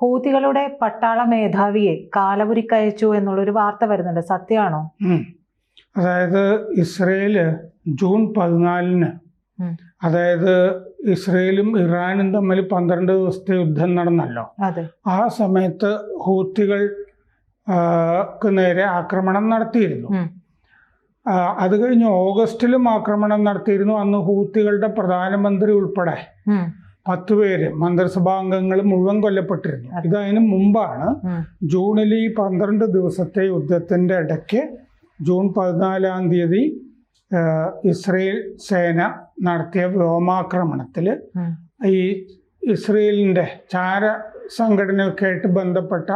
ഹൂതികളുടെ പട്ടാള മേധാവിയെ കാലപുരിക്കയച്ചു എന്നുള്ളൊരു വാർത്ത വരുന്നുണ്ട്, സത്യമാണോ? അതായത് ഇസ്രയേല് ജൂൺ 14-ന്, അതായത് ഇസ്രയേലും ഇറാനും തമ്മിൽ 12 ദിവസത്തെ യുദ്ധം നടന്നല്ലോ. ആ സമയത്ത് ഹൂത്തികൾക്ക് നേരെ ആക്രമണം നടത്തിയിരുന്നു. അത് കഴിഞ്ഞ് ഓഗസ്റ്റിലും ആക്രമണം നടത്തിയിരുന്നു. അന്ന് ഹൂത്തികളുടെ പ്രധാനമന്ത്രി ഉൾപ്പെടെ 10 പേര് മന്ത്രിസഭാംഗങ്ങൾ മുഴുവൻ കൊല്ലപ്പെട്ടിരുന്നു. ഇതതിന് മുമ്പാണ് ജൂണിൽ ഈ 12 ദിവസത്തെ യുദ്ധത്തിന്റെ ഇടയ്ക്ക് ജൂൺ 14-ാം തീയതി ഇസ്രയേൽ സേന നടത്തിയ വ്യോമാക്രമണത്തിൽ ഈ ഇസ്രയേലിന്റെ ചാര സംഘടനയൊക്കെ ആയിട്ട് ബന്ധപ്പെട്ട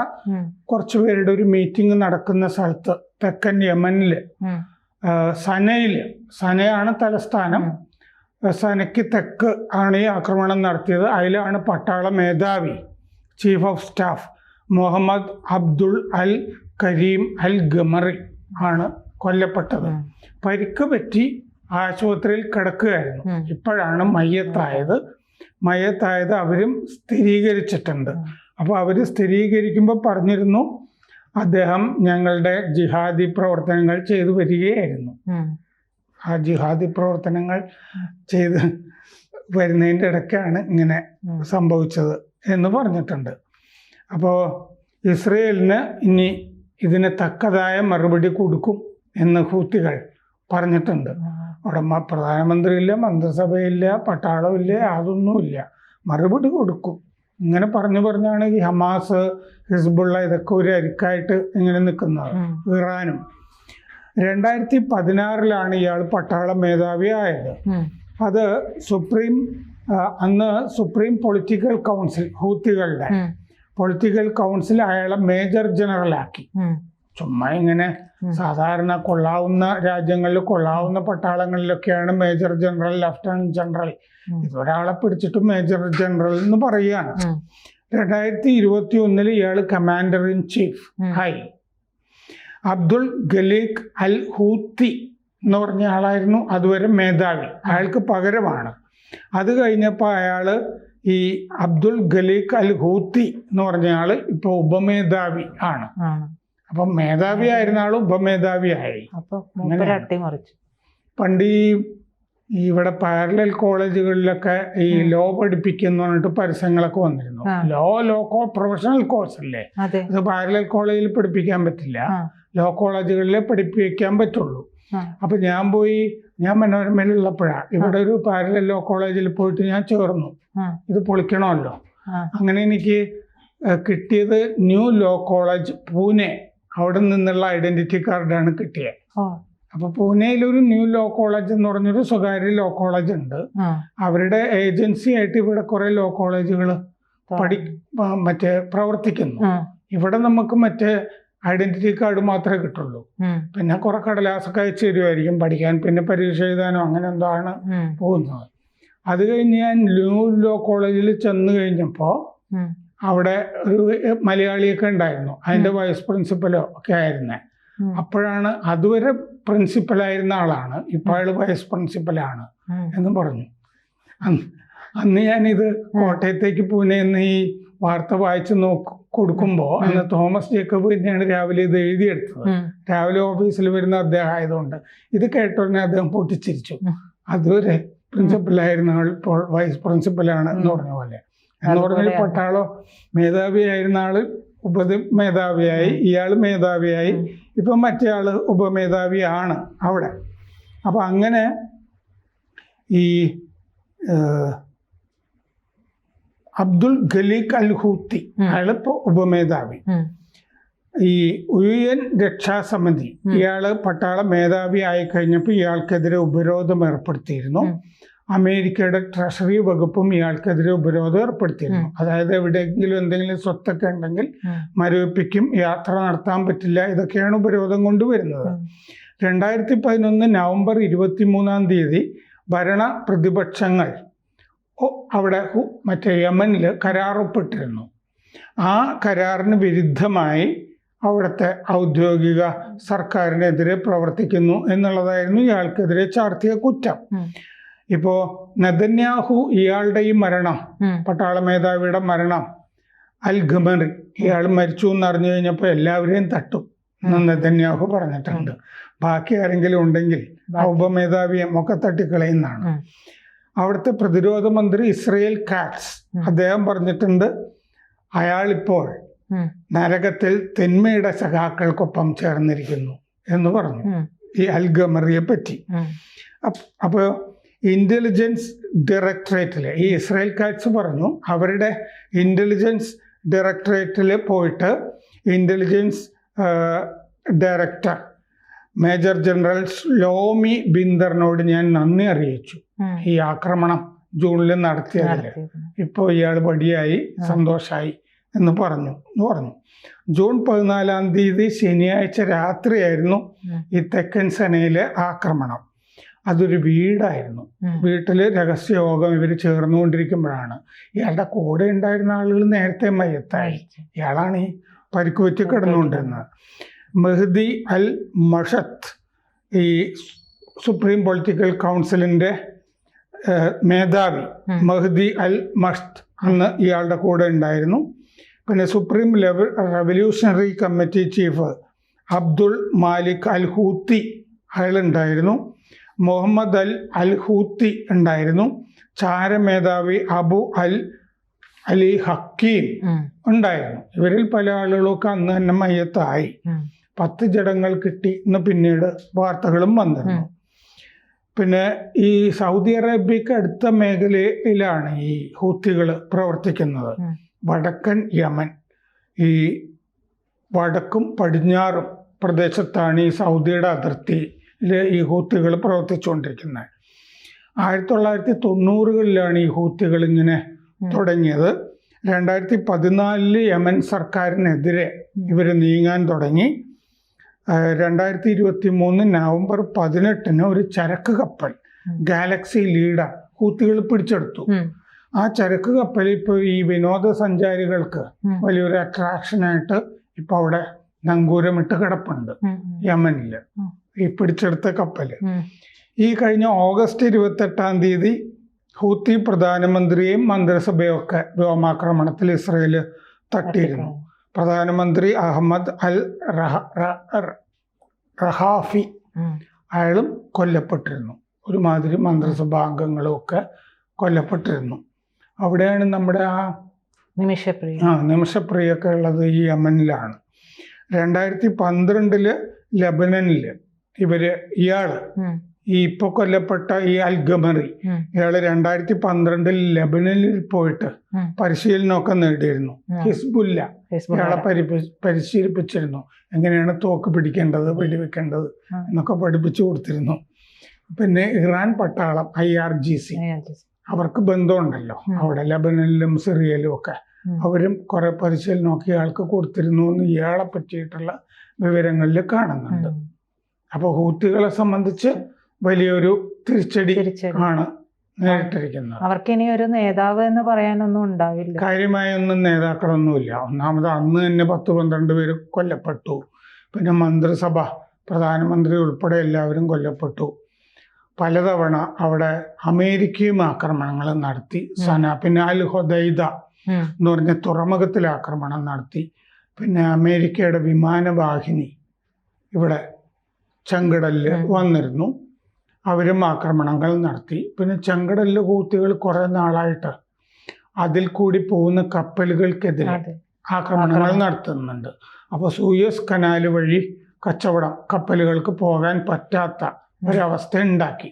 കുറച്ചു പേരുടെ ഒരു മീറ്റിംഗ് നടക്കുന്ന സ്ഥലത്ത്, തെക്കൻ യമനില് സനയാണ് തലസ്ഥാനം, സനയ്ക്ക് തെക്ക് ആണ് ഈ ആക്രമണം നടത്തിയത്. അതിലാണ് പട്ടാള മേധാവി, chief of staff Muhammad Abdul al Karim al Ghamari ആണ് കൊല്ലപ്പെട്ടത്. പരിക്ക് പറ്റി ആശുപത്രിയിൽ കിടക്കുകയായിരുന്നു. ഇപ്പോഴാണ് മയ്യത്തായത് അവരും സ്ഥിരീകരിച്ചിട്ടുണ്ട്. അപ്പോൾ അവർ സ്ഥിരീകരിക്കുമ്പോൾ പറഞ്ഞിരുന്നു, അദ്ദേഹം ഞങ്ങളുടെ ജിഹാദി പ്രവർത്തനങ്ങൾ ചെയ്തു വരികയായിരുന്നു. ആ ജിഹാദി പ്രവർത്തനങ്ങൾ ചെയ്ത് വരുന്നതിൻ്റെ ഇടയ്ക്കാണ് ഇങ്ങനെ സംഭവിച്ചത് എന്ന് പറഞ്ഞിട്ടുണ്ട്. അപ്പോൾ ഇസ്രയേലിന് ഇനി ഇതിന് തക്കതായ മറുപടി കൊടുക്കും എന്ന് ഹൂത്തികൾ പറഞ്ഞിട്ടുണ്ട്. അവിടെ പ്രധാനമന്ത്രിയില്ല, മന്ത്രിസഭയില്ല, പട്ടാളമില്ല, അതൊന്നുമില്ല, മറുപടി കൊടുക്കും. ഇങ്ങനെ പറഞ്ഞാണ് ഈ ഹമാസ്, ഹിസ്ബുള്ള ഇതൊക്കെ ഒരു അരിക്കായിട്ട് ഇങ്ങനെ നിൽക്കുന്നത്. ഇറാനും 2016-ലാണ് ഇയാൾ പട്ടാള മേധാവി ആയത്. അത് അന്ന് സുപ്രീം പൊളിറ്റിക്കൽ കൗൺസിൽ, ഹൂത്തികളുടെ പൊളിറ്റിക്കൽ കൗൺസിൽ അയാളെ മേജർ ജനറലാക്കി. ചുമ്മാ ഇങ്ങനെ സാധാരണ കൊള്ളാവുന്ന രാജ്യങ്ങളിൽ കൊള്ളാവുന്ന പട്ടാളങ്ങളിലൊക്കെയാണ് മേജർ ജനറൽ, ലഫ്റ്റനന്റ് ജനറൽ. ഇതൊരാളെ പിടിച്ചിട്ട് മേജർ ജനറൽ എന്ന് പറയുകയാണ്. 2021 ഇയാൾ കമാൻഡർ ഇൻ ചീഫ് ആയി. അബ്ദുൾ ഖലീഖ് അൽ ഹൂത്തി എന്ന് പറഞ്ഞ ആളായിരുന്നു അതുവരെ മേധാവി. അയാൾക്ക് പകരമാണ്. അത് കഴിഞ്ഞപ്പോൾ അയാള് ഈ അബ്ദുൾ ഖലീഖ് അൽ ഹൂത്തി എന്ന് പറഞ്ഞ ആള് ഇപ്പൊ ഉപമേധാവി ആണ്. അപ്പം മേധാവി ആയിരുന്ന ആള് ഉപമേധാവിയായി. പണ്ട് ഇവിടെ പാരലൽ കോളേജുകളിലൊക്കെ ഈ ലോ പഠിപ്പിക്കുന്ന പറഞ്ഞിട്ട് പരസ്യങ്ങളൊക്കെ വന്നിരുന്നു. ലോ പ്രൊഫഷണൽ കോഴ്സ് അല്ലേ, ഇത് പാരലൽ കോളേജിൽ പഠിപ്പിക്കാൻ പറ്റില്ല, ലോ കോളേജുകളിലെ പഠിപ്പിക്കാൻ പറ്റുള്ളൂ. അപ്പൊ ഞാൻ മനോരമയിലുള്ളപ്പോഴാണ് ഇവിടെ ഒരു പാരലൽ ലോ കോളേജിൽ പോയിട്ട് ഞാൻ ചേർന്നു. ഇത് പൊളിക്കണമല്ലോ. അങ്ങനെ എനിക്ക് കിട്ടിയത് ന്യൂ ലോ കോളേജ് പൂനെ, അവിടെ നിന്നുള്ള ഐഡന്റിറ്റി കാർഡാണ് കിട്ടിയത്. അപ്പൊ പൂനെയിലൊരു ന്യൂ ലോ കോളേജ് എന്ന് പറഞ്ഞൊരു സ്വകാര്യ ലോ കോളേജ് ഉണ്ട്. അവരുടെ ഏജൻസി ആയിട്ട് ഇവിടെ കുറെ ലോ കോളേജുകൾ പ്രവർത്തിക്കുന്നു. ഇവിടെ നമുക്ക് ഐഡന്റിറ്റി കാർഡ് മാത്രമേ കിട്ടുള്ളൂ. പിന്നെ കുറെ കടലാസൊക്കെ അയച്ചു തരുമായിരിക്കും പഠിക്കാൻ, പിന്നെ പരീക്ഷ എഴുതാനോ അങ്ങനെ എന്തോ ആണ് പോകുന്നത്. അത് കഴിഞ്ഞ് ഞാൻ ന്യൂ ലോ കോളേജിൽ ചെന്ന് കഴിഞ്ഞപ്പോൾ അവിടെ ഒരു മലയാളിയൊക്കെ ഉണ്ടായിരുന്നു, അതിന്റെ വൈസ് പ്രിൻസിപ്പലോ ഒക്കെ ആയിരുന്നേ. അപ്പോഴാണ് അതുവരെ പ്രിൻസിപ്പലായിരുന്ന ആളാണ്, ഇപ്പോൾ അയാൾ വൈസ് പ്രിൻസിപ്പലാണ് എന്ന് പറഞ്ഞു. അന്ന് ഞാനിത് കോട്ടയത്തേക്ക് പൂനെന്ന് ഈ വാർത്ത വായിച്ച് കൊടുക്കുമ്പോൾ അന്ന് തോമസ് ജേക്കബ് തന്നെയാണ് രാവിലെ ഇത് എഴുതിയെടുത്തത്. രാവിലെ ഓഫീസിൽ വരുന്ന അദ്ദേഹം ആയതുകൊണ്ട് ഇത് കേട്ടോടനെ അദ്ദേഹം പൊട്ടിച്ചിരിച്ചു. അതുവരെ പ്രിൻസിപ്പലായിരുന്ന ആൾ ഇപ്പോൾ വൈസ് പ്രിൻസിപ്പലാണ് എന്ന് പറഞ്ഞ പോലെ. എന്ന് പറഞ്ഞാൽ പട്ടാളോ മേധാവിയായിരുന്ന ആള് ഉപമേധാവിയായി, ഇയാള് മേധാവിയായി, ഇപ്പം മറ്റേ ആള് ഉപമേധാവിയാണ് അവിടെ. അപ്പൊ അങ്ങനെ ഈ അബ്ദുൾ ഖലീഖ് അൽ ഹൂത്തി അയാളിപ്പോ ഉപമേധാവി. ഈ UN രക്ഷാസമിതി ഇയാള് പട്ടാള മേധാവി ആയി കഴിഞ്ഞപ്പോൾ ഇയാൾക്കെതിരെ ഉപരോധം ഏർപ്പെടുത്തിയിരുന്നു. അമേരിക്കയുടെ ട്രഷറി വകുപ്പും ഇയാൾക്കെതിരെ ഉപരോധം ഏർപ്പെടുത്തിയിരുന്നു. അതായത് എവിടെയെങ്കിലും എന്തെങ്കിലും സ്വത്തൊക്കെ ഉണ്ടെങ്കിൽ മരവിപ്പിക്കും, യാത്ര നടത്താൻ പറ്റില്ല, ഇതൊക്കെയാണ് ഉപരോധം കൊണ്ടുവരുന്നത്. 2011 നവംബർ 23 ഭരണ പ്രതിപക്ഷങ്ങൾ അവിടെ യമനിൽ കരാറൊപ്പിട്ടിരുന്നു. ആ കരാറിന് വിരുദ്ധമായി അവിടുത്തെ ഔദ്യോഗിക സർക്കാരിനെതിരെ പ്രവർത്തിക്കുന്നു എന്നുള്ളതായിരുന്നു ഇയാൾക്കെതിരെ ചാർത്തിയ കുറ്റം. ഇപ്പോ നെതന്യാഹു ഇയാളുടെ ഈ മരണം, പട്ടാള മേധാവിയുടെ മരണം, അൽ ഖമറി ഇയാൾ മരിച്ചു എന്ന് അറിഞ്ഞു കഴിഞ്ഞപ്പോൾ എല്ലാവരെയും തട്ടും എന്ന് നെതന്യാഹു പറഞ്ഞിട്ടുണ്ട്. ബാക്കി ആരെങ്കിലും ഉണ്ടെങ്കിൽ ആ ഉപമേധാവിയെ ഒക്കെ തട്ടിക്കളയുന്നതാണ്. അവിടുത്തെ പ്രതിരോധ മന്ത്രി ഇസ്രയേൽ കാറ്റ്സ് അദ്ദേഹം പറഞ്ഞിട്ടുണ്ട്, അയാളിപ്പോൾ നരകത്തിൽ തിന്മയുടെ സഖാക്കൾക്കൊപ്പം ചേർന്നിരിക്കുന്നു എന്ന് പറഞ്ഞു ഈ അൽ ഖമറിയെ പറ്റി. അപ്പോൾ ഇന്റലിജൻസ് ഡയറക്ടറേറ്റിൽ ഈ ഇസ്രയേൽ കാറ്റ്സ് പറഞ്ഞു, അവരുടെ ഇന്റലിജൻസ് ഡയറക്ടറേറ്റിൽ പോയിട്ട് ഇന്റലിജൻസ് ഡയറക്ടർ മേജർ ജനറൽ ശ്ലോമി ബിന്ദറിനോട് ഞാൻ നന്ദി അറിയിച്ചു ഈ ആക്രമണം ജൂണിൽ നടത്തിയതിൽ. ഇപ്പോൾ ഇയാൾ പടിയായി സന്തോഷമായി എന്ന് പറഞ്ഞു. ജൂൺ 14 ശനിയാഴ്ച രാത്രിയായിരുന്നു ഈ തെക്കൻ സെനയിലെ ആക്രമണം. അതൊരു വീടായിരുന്നു. വീട്ടിൽ രഹസ്യയോഗം ഇവർ ചേർന്നുകൊണ്ടിരിക്കുമ്പോഴാണ് ഇയാളുടെ കൂടെ ഉണ്ടായിരുന്ന ആളുകൾ നേരത്തെ മയ്യത്തായി. ഇയാളാണ് ഈ പരിക്കുപറ്റി കിടന്നുകൊണ്ടിരുന്നത്. മെഹ്ദി അൽ മഷത്ത് ഈ സുപ്രീം പൊളിറ്റിക്കൽ കൗൺസിലിൻ്റെ മേധാവി മെഹ്ദി അൽ മഷ്ത് അന്ന് ഇയാളുടെ കൂടെ ഉണ്ടായിരുന്നു. പിന്നെ supreme revolutionary committee chief Abdul Malik al Houthi അയാളുണ്ടായിരുന്നു. മുഹമ്മദ് അൽ ഹൂത്തി ഉണ്ടായിരുന്നു. ചാരമേധാവി അബു അലി ഹക്കീം ഉണ്ടായിരുന്നു. ഇവരിൽ പല ആളുകളൊക്കെ അന്ന് തന്നെ മയ്യത്തായി. 10 ജഡങ്ങൾ കിട്ടി എന്ന് പിന്നീട് വാർത്തകളും വന്നിരുന്നു. പിന്നെ ഈ സൗദി അറേബ്യക്ക് അടുത്ത മേഖലയിലാണ് ഈ ഹൂത്തികൾ പ്രവർത്തിക്കുന്നത്. വടക്കൻ യമൻ, ഈ വടക്കും പടിഞ്ഞാറും പ്രദേശത്താണ് ഈ സൗദിയുടെ അതിർത്തിയിൽ ഈ ഹൂത്തികൾ പ്രവർത്തിച്ചുകൊണ്ടിരിക്കുന്നത്. 1990കളിലാണ് ഈ ഹൂത്തികൾ ഇങ്ങനെ തുടങ്ങിയത്. 2014 യമൻ സർക്കാരിനെതിരെ ഇവർ നീങ്ങാൻ തുടങ്ങി. 2023 നവംബർ 18 ഒരു ചരക്ക് കപ്പൽ ഗാലക്സി ലീഡർ ഹൂത്തികൾ പിടിച്ചെടുത്തു. ആ ചരക്ക് കപ്പൽ ഇപ്പോൾ ഈ വിനോദസഞ്ചാരികൾക്ക് വലിയൊരു അട്രാക്ഷനായിട്ട് ഇപ്പോൾ അവിടെ നങ്കൂരമിട്ട് കിടപ്പുണ്ട് യമനിൽ, ഈ പിടിച്ചെടുത്ത കപ്പല്. ഈ കഴിഞ്ഞ ഓഗസ്റ്റ് 28 ഹൂത്തി പ്രധാനമന്ത്രിയെയും മന്ത്രിസഭയും ഒക്കെ വ്യോമാക്രമണത്തിൽ ഇസ്രയേൽ തട്ടിയിരുന്നു. പ്രധാനമന്ത്രി അഹമ്മദ് അൽ റഹാഫി അയാളും കൊല്ലപ്പെട്ടിരുന്നു. ഒരുമാതിരി മന്ത്രിസഭാംഗങ്ങളും ഒക്കെ കൊല്ലപ്പെട്ടിരുന്നു. അവിടെയാണ് നമ്മുടെ ആ നിമിഷപ്രിയൊക്കെ ഉള്ളത് ഈ യമനിലാണ്. 2012 ലബനനിൽ ഇയാള് ഈ ഇപ്പൊ കൊല്ലപ്പെട്ട ഈ അൽ ഖമറി ഇയാള് 2012 ലബനനിൽ പോയിട്ട് പരിശീലനമൊക്കെ നേടിയിരുന്നു. ഹിസ്ബുല്ല ഇയാളെ പരിശീലിപ്പിച്ചിരുന്നു. എങ്ങനെയാണ് തോക്ക് പിടിക്കേണ്ടത്, വെടിവെക്കേണ്ടത് എന്നൊക്കെ പഠിപ്പിച്ചു കൊടുത്തിരുന്നു. പിന്നെ ഇറാൻ പട്ടാളം IRGC അവർക്ക് ബന്ധമുണ്ടല്ലോ അവിടെ ലബനനിലും സിറിയയിലും ഒക്കെ. അവരും കുറെ പരിശീലനമൊക്കെ ഇയാൾക്ക് കൊടുത്തിരുന്നു എന്ന് ഇയാളെ പറ്റിയിട്ടുള്ള വിവരങ്ങളിൽ കാണുന്നുണ്ട്. അപ്പോൾ ഹൂത്തികളെ സംബന്ധിച്ച് വലിയൊരു തിരിച്ചടി ആണ് നേരിട്ടിരിക്കുന്നത്. അവർക്ക് ഇനി ഒരു നേതാവ് എന്ന് പറയാനൊന്നും ഉണ്ടാവില്ല. കാര്യമായൊന്നും നേതാക്കളൊന്നുമില്ല. ഒന്നാമത് അന്ന് തന്നെ 10-12 പേര് കൊല്ലപ്പെട്ടു. പിന്നെ മന്ത്രിസഭ, പ്രധാനമന്ത്രി ഉൾപ്പെടെ എല്ലാവരും കൊല്ലപ്പെട്ടു. പലതവണ അവിടെ അമേരിക്കയും ആക്രമണങ്ങൾ നടത്തി. പിന്നെ അൽ ഹുദൈദ എന്ന് പറഞ്ഞ തുറമുഖത്തിൽ ആക്രമണം നടത്തി. പിന്നെ അമേരിക്കയുടെ വിമാനവാഹിനി ഇവിടെ ചെങ്കടലിൽ വന്നിരുന്നു, അവരും ആക്രമണങ്ങൾ നടത്തി. പിന്നെ ചെങ്കടലിൽ ഹൂത്തികൾ കുറേ നാളായിട്ട് അതിൽ കൂടി പോകുന്ന കപ്പലുകൾക്കെതിരെ ആക്രമണങ്ങൾ നടത്തുന്നുണ്ട്. അപ്പോൾ സൂയസ് കനാൽ വഴി കച്ചവടം കപ്പലുകൾക്ക് പോകാൻ പറ്റാത്ത ഒരവസ്ഥ ഉണ്ടാക്കി.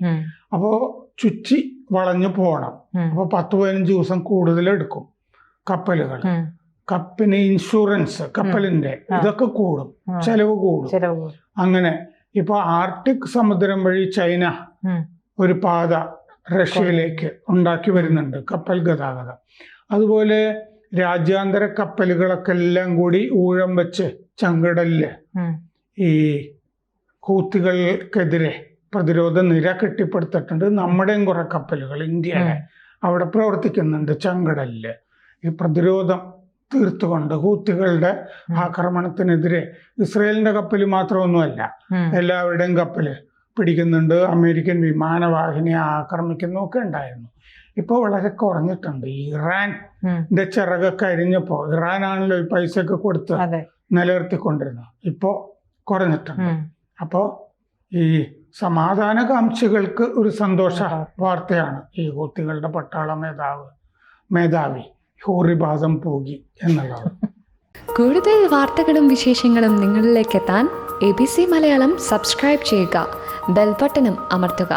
അപ്പോൾ ചുറ്റി വളഞ്ഞു പോകണം. അപ്പോൾ 10-15 ദിവസം കൂടുതലെടുക്കും കപ്പലുകൾ. പിന്നെ ഇൻഷുറൻസ് കപ്പലിന്റെ ഇതൊക്കെ കൂടും, ചെലവ് കൂടും. അങ്ങനെ ഇപ്പൊ ആർട്ടിക് സമുദ്രം വഴി ചൈന ഒരു പാത റഷ്യയിലേക്ക് ഉണ്ടാക്കി വരുന്നുണ്ട്, കപ്പൽ ഗതാഗതം. അതുപോലെ രാജ്യാന്തര കപ്പലുകളൊക്കെ എല്ലാം കൂടി ഊഴം വെച്ച് ചെങ്കടലില് ഈ ഹൂത്തികൾക്കെതിരെ പ്രതിരോധ നിര കെട്ടിപ്പടുത്തിട്ടുണ്ട്. നമ്മുടെയും കുറെ കപ്പലുകൾ ഇന്ത്യയിലെ അവിടെ പ്രവർത്തിക്കുന്നുണ്ട് ചെങ്കടലില്. ഈ പ്രതിരോധം തീർത്തുകൊണ്ട് ഹൂത്തികളുടെ ആക്രമണത്തിനെതിരെ ഇസ്രയേലിന്റെ കപ്പൽ മാത്രമൊന്നുമല്ല, എല്ലാവരുടെയും കപ്പല് പിടിക്കുന്നുണ്ട്. അമേരിക്കൻ വിമാനവാഹിനിയെ ആക്രമിക്കുന്നൊക്കെ ഉണ്ടായിരുന്നു. ഇപ്പോൾ വളരെ കുറഞ്ഞിട്ടുണ്ട്. ഇറാന്റെ ചിറകൊക്കെ അരിഞ്ഞപ്പോൾ, ഇറാനാണല്ലോ ഈ പൈസയൊക്കെ കൊടുത്ത് നിലനിർത്തിക്കൊണ്ടിരുന്നത്, ഇപ്പോൾ കുറഞ്ഞിട്ടുണ്ട്. അപ്പോൾ ഈ സമാധാനകാംക്ഷികൾക്ക് ഒരു സന്തോഷ വാർത്തയാണ് ഈ ഹൂത്തികളുടെ പട്ടാള മേധാവി ഹൂറിബാസം പോകി എന്നുള്ളത്. കൂടുതൽ വാർത്തകളും വിശേഷങ്ങളും നിങ്ങളിലേക്ക് എത്താൻ ABC മലയാളം സബ്സ്ക്രൈബ് ചെയ്യുക, ബെൽ ബട്ടണും അമർത്തുക.